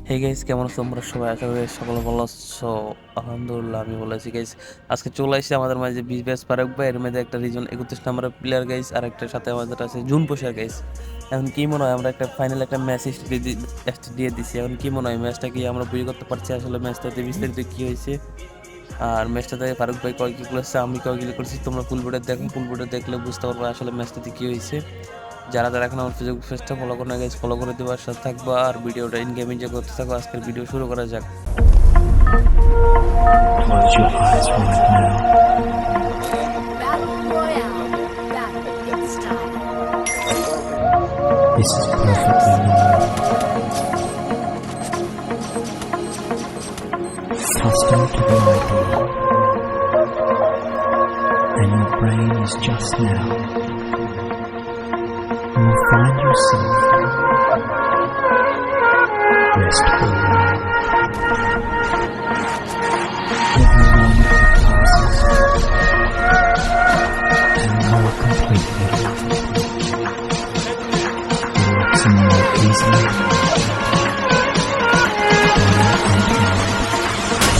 Hey guys, কেমন আছো তোমরা সবাই? আশা করি সকলে ভালো আছো। আলহামদুলিল্লাহ আমি ভালো আছি গাইস। আজকে চলে আসছে আমাদের মাঝে বিশ ফারুক ভাই, এর মধ্যে একটা রিজন 31 নম্বরের প্লেয়ার গাইস, আর একটার সাথে আমাদের আছে জুন পোশাক গাইস। এখন কি মনে হয় আমরা একটা ফাইনাল একটা ম্যাচ দিয়ে দিছি। এখন কি মনে হয় ম্যাচটা কি আমরা বুঝে করতে পারছি আসলে ম্যাচটাতে বিস্তারিত কি হয়েছে? আর ম্যাচটাতে ফারুক ভাই কয় কি করেছে, আমি কয় কি করেছি, তোমরা ফুল ভিডিও দেখো। ফুল ভিডিও দেখলে বুঝতে পারবে আসলে ম্যাচটাতে কি হয়েছে। যারা যারা এখন আমার ফেসবুক পেজটা ফলো করে না গাইজ, ফলো করে দেওয়ার সাথে থাকবো। আর ভিডিওটা ইন গেম এনজয় করতে থাকো। আজকের ভিডিও শুরু করা যাক। Close your eyes right now. Battle Royale. Battle. It's time. This is perfectly normal. Custom to the idea. And your brain is just now. You will find yourself restful. Every moment that passes and more completely relaxing more easily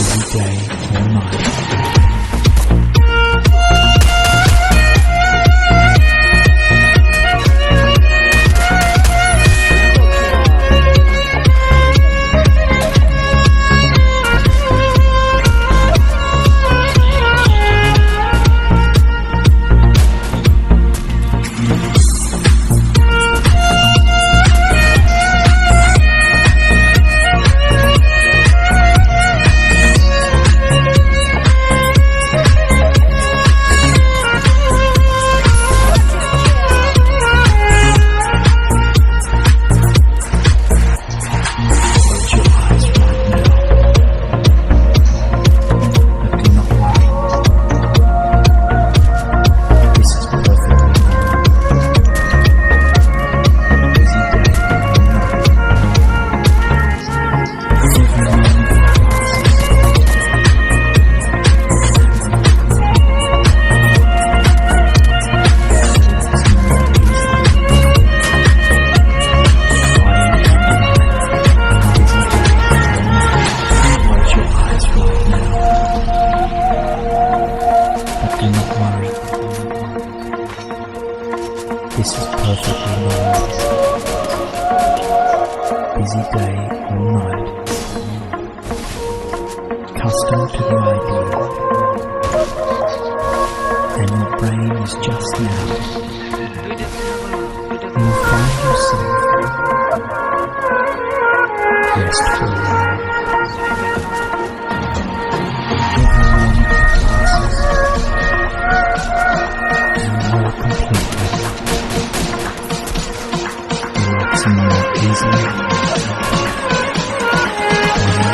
every day or night. Do not worry. This is perfectly normal. Busy day or night. Custom to the idea. And your brain is just now. You will find yourself restful. Every moment that passes and more completely relaxing more easily body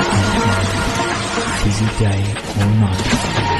and mind. Busy day or night.